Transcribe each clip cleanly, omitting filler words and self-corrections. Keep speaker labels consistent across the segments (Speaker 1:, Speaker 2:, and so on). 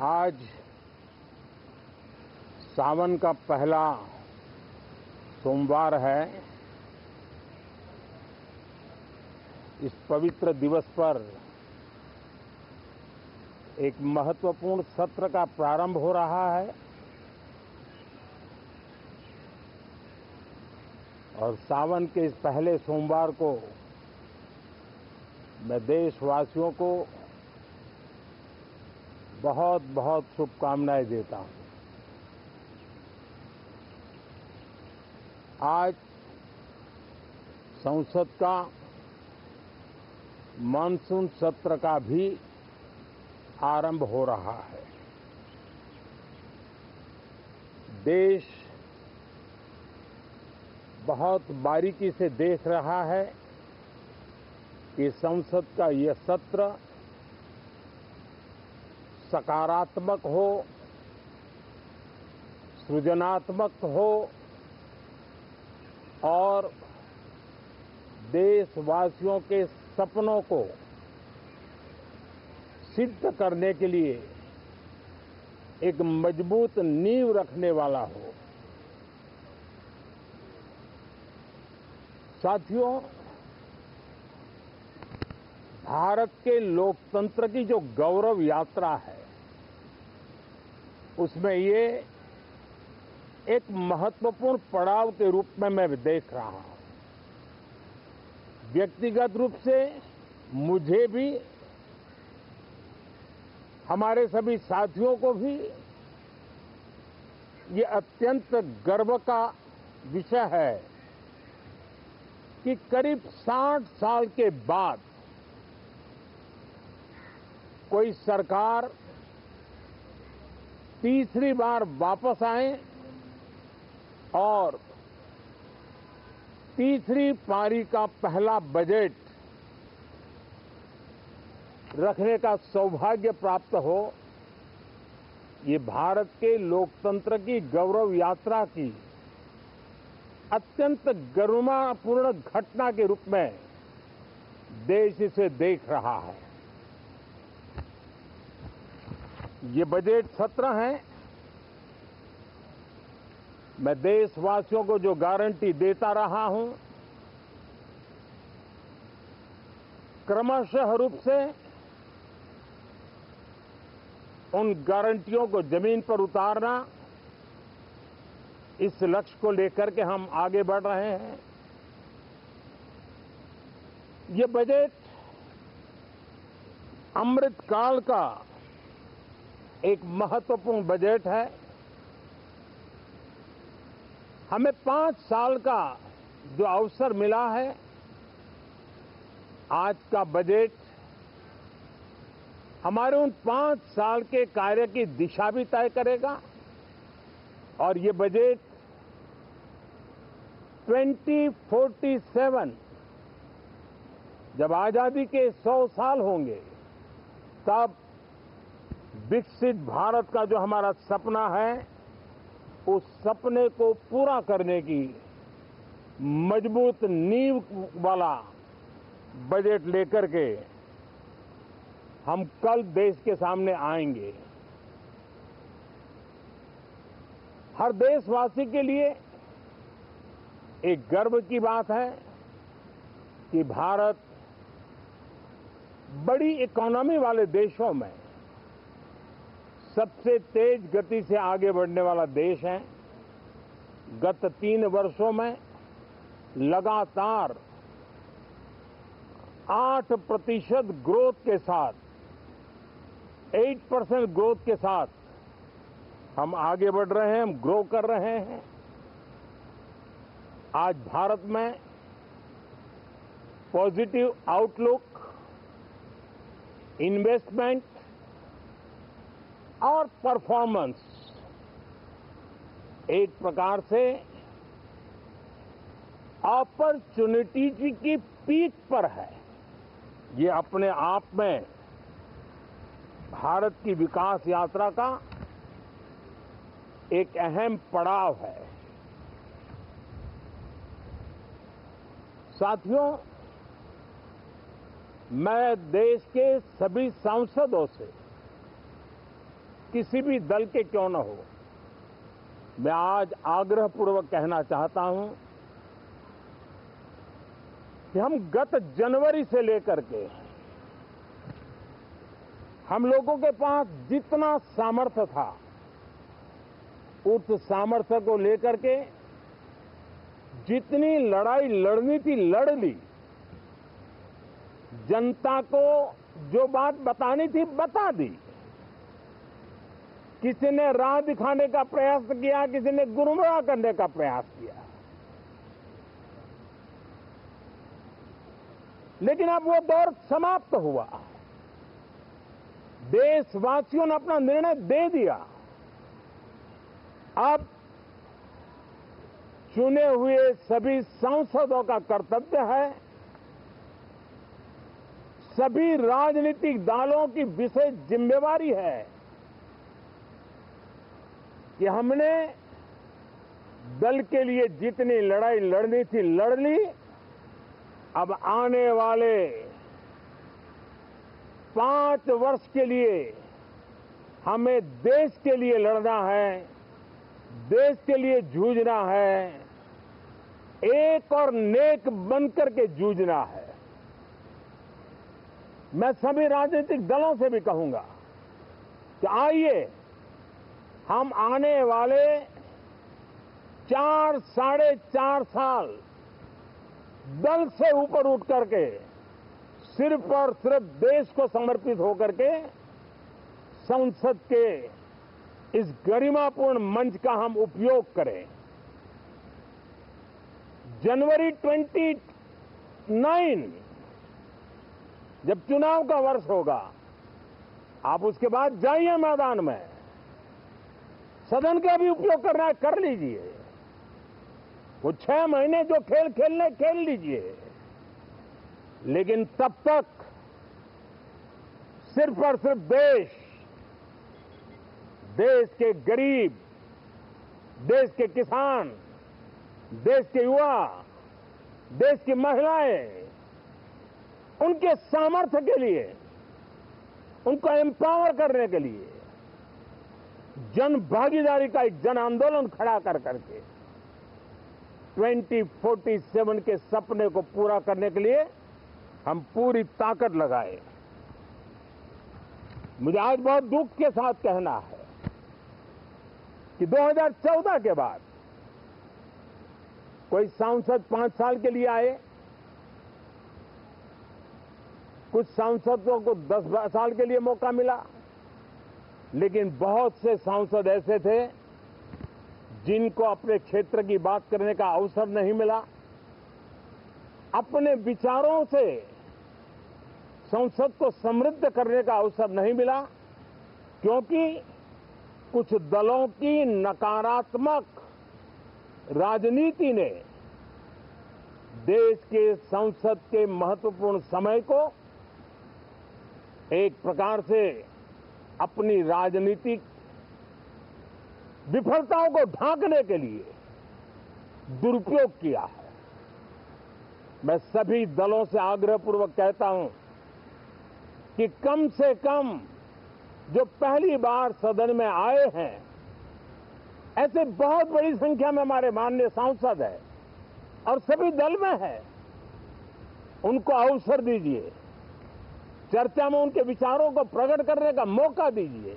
Speaker 1: आज सावन का पहला सोमवार है। इस पवित्र दिवस पर एक महत्वपूर्ण सत्र का प्रारंभ हो रहा है और सावन के इस पहले सोमवार को मैं देशवासियों को बहुत बहुत शुभकामनाएं देता हूं। आज संसद का मानसून सत्र का भी आरंभ हो रहा है। देश बहुत बारीकी से देख रहा है कि संसद का यह सत्र सकारात्मक हो, सृजनात्मक हो और देशवासियों के सपनों को सिद्ध करने के लिए एक मजबूत नींव रखने वाला हो। साथियों, भारत के लोकतंत्र की जो गौरव यात्रा है उसमें ये एक महत्वपूर्ण पड़ाव के रूप में मैं देख रहा हूं। व्यक्तिगत रूप से मुझे भी, हमारे सभी साथियों को भी ये अत्यंत गर्व का विषय है कि करीब 60 साल के बाद कोई सरकार तीसरी बार वापस आए और तीसरी पारी का पहला बजट रखने का सौभाग्य प्राप्त हो। ये भारत के लोकतंत्र की गौरव यात्रा की अत्यंत गरिमापूर्ण घटना के रूप में देश इसे देख रहा है। ये बजट सत्र है। मैं देशवासियों को जो गारंटी देता रहा हूं, क्रमशः रूप से उन गारंटियों को जमीन पर उतारना, इस लक्ष्य को लेकर के हम आगे बढ़ रहे हैं। ये बजट अमृतकाल का एक महत्वपूर्ण बजट है। हमें 5 साल का जो अवसर मिला है, आज का बजट हमारे उन 5 साल के कार्य की दिशा भी तय करेगा और ये बजट 2047 जब आजादी के 100 साल होंगे तब विकसित भारत का जो हमारा सपना है, उस सपने को पूरा करने की मजबूत नींव वाला बजट लेकर के हम कल देश के सामने आएंगे। हर देशवासी के लिए एक गर्व की बात है कि भारत बड़ी इकोनॉमी वाले देशों में सबसे तेज गति से आगे बढ़ने वाला देश है। गत 3 वर्षों में लगातार 8% ग्रोथ के साथ, 8% ग्रोथ के साथ हम आगे बढ़ रहे हैं, हम ग्रो कर रहे हैं। आज भारत में पॉजिटिव आउटलुक, इन्वेस्टमेंट और परफॉर्मेंस एक प्रकार से अपॉर्चुनिटी की पीक पर है। ये अपने आप में भारत की विकास यात्रा का एक अहम पड़ाव है। साथियों, मैं देश के सभी सांसदों से किसी भी दल के क्यों न हो, मैं आज आग्रहपूर्वक कहना चाहता हूं कि हम गत जनवरी से लेकर के हम लोगों के पास जितना सामर्थ्य था, उस सामर्थ्य को लेकर के जितनी लड़ाई लड़नी थी लड़ ली। जनता को जो बात बतानी थी बता दी। किसी ने राह दिखाने का प्रयास किया, किसी ने गुमराह करने का प्रयास किया, लेकिन अब वो दौर समाप्त हुआ। देशवासियों ने अपना निर्णय दे दिया। अब चुने हुए सभी सांसदों का कर्तव्य है, सभी राजनीतिक दलों की विशेष जिम्मेवारी है कि हमने दल के लिए जितनी लड़ाई लड़नी थी लड़ ली। अब आने वाले 5 वर्ष के लिए हमें देश के लिए लड़ना है, देश के लिए जूझना है, एक और नेक बनकर के जूझना है। मैं सभी राजनीतिक दलों से भी कहूंगा कि आइए हम आने वाले 4 साढ़े 4 साल दल से ऊपर उठ करके सिर्फ और सिर्फ देश को समर्पित होकर के संसद के इस गरिमापूर्ण मंच का हम उपयोग करें। जनवरी 29 जब चुनाव का वर्ष होगा, आप उसके बाद जाइए मैदान में, सदन का भी उपयोग करना है कर लीजिए। वो 6 महीने जो खेल खेलने खेल लीजिए, लेकिन तब तक सिर्फ और सिर्फ देश के गरीब, देश के किसान, देश के युवा, देश की महिलाएं, उनके सामर्थ्य के लिए, उनको एम्पावर करने के लिए जन भागीदारी का एक जन आंदोलन खड़ा कर करके 2047 के सपने को पूरा करने के लिए हम पूरी ताकत लगाए। मुझे आज बहुत दुख के साथ कहना है कि 2014 के बाद कोई सांसद 5 साल के लिए आए, कुछ सांसदों को 10 साल के लिए मौका मिला, लेकिन बहुत से सांसद ऐसे थे जिनको अपने क्षेत्र की बात करने का अवसर नहीं मिला, अपने विचारों से संसद को समृद्ध करने का अवसर नहीं मिला, क्योंकि कुछ दलों की नकारात्मक राजनीति ने देश के संसद के महत्वपूर्ण समय को एक प्रकार से अपनी राजनीतिक विफलताओं को ढांकने के लिए दुरुपयोग किया है। मैं सभी दलों से आग्रहपूर्वक कहता हूं कि कम से कम जो पहली बार सदन में आए हैं, ऐसे बहुत बड़ी संख्या में हमारे माननीय सांसद हैं और सभी दल में हैं, उनको अवसर दीजिए, चर्चा में उनके विचारों को प्रकट करने का मौका दीजिए,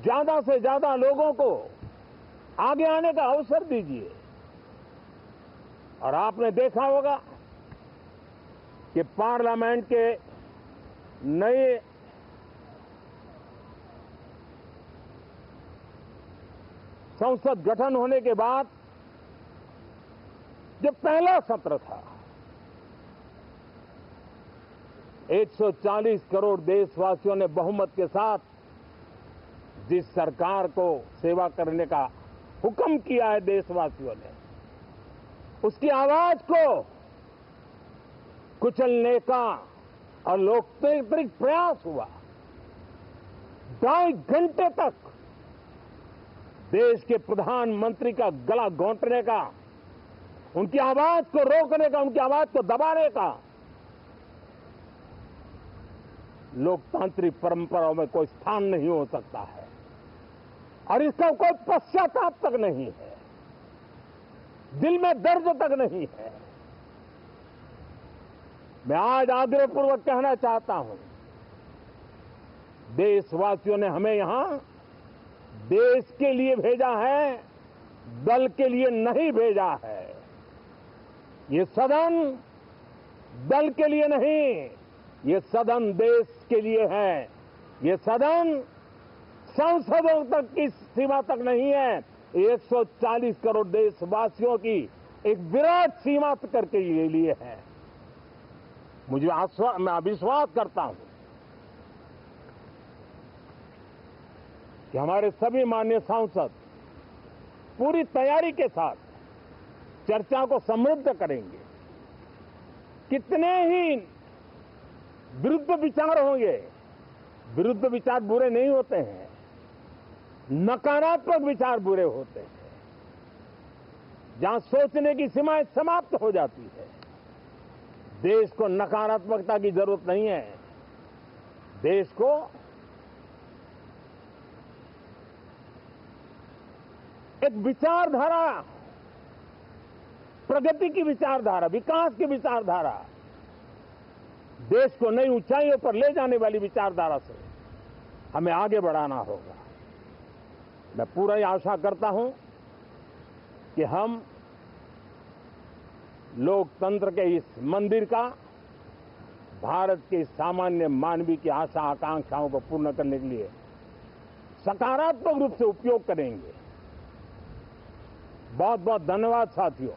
Speaker 1: ज्यादा से ज्यादा लोगों को आगे आने का अवसर दीजिए। और आपने देखा होगा कि पार्लियामेंट के नए संसद गठन होने के बाद जब पहला सत्र था, 140 करोड़ देशवासियों ने बहुमत के साथ जिस सरकार को सेवा करने का हुक्म किया है देशवासियों ने, उसकी आवाज को कुचलने का और लोकतांत्रिक प्रयास हुआ। 2.5 घंटे तक देश के प्रधानमंत्री का गला घोंटने का, उनकी आवाज को रोकने का, उनकी आवाज को दबाने का लोकतांत्रिक परंपराओं में कोई स्थान नहीं हो सकता है और इसका कोई पश्चाताप तक नहीं है, दिल में दर्द तक नहीं है। मैं आज आग्रहपूर्वक कहना चाहता हूं, देशवासियों ने हमें यहां देश के लिए भेजा है, दल के लिए नहीं भेजा है। ये सदन दल के लिए नहीं, ये सदन देश के लिए है। ये सदन संसदों तक की सीमा तक नहीं है, 140 करोड़ देशवासियों की एक विराट सीमा करके ये लिए है। मैं विश्वास करता हूं कि हमारे सभी माननीय सांसद पूरी तैयारी के साथ चर्चा को समृद्ध करेंगे। कितने ही विरुद्ध विचार होंगे, विरुद्ध विचार बुरे नहीं होते हैं, नकारात्मक विचार बुरे होते हैं। जहां सोचने की सीमाएं समाप्त हो जाती है, देश को नकारात्मकता की जरूरत नहीं है। देश को एक विचारधारा, प्रगति की विचारधारा, विकास की विचारधारा, देश को नई ऊंचाइयों पर ले जाने वाली विचारधारा से हमें आगे बढ़ाना होगा। मैं पूरा ही आशा करता हूं कि हम लोकतंत्र के इस मंदिर का भारत के सामान्य मानवीय की आशा आकांक्षाओं को पूर्ण करने के लिए सकारात्मक रूप से उपयोग करेंगे। बहुत बहुत धन्यवाद साथियों।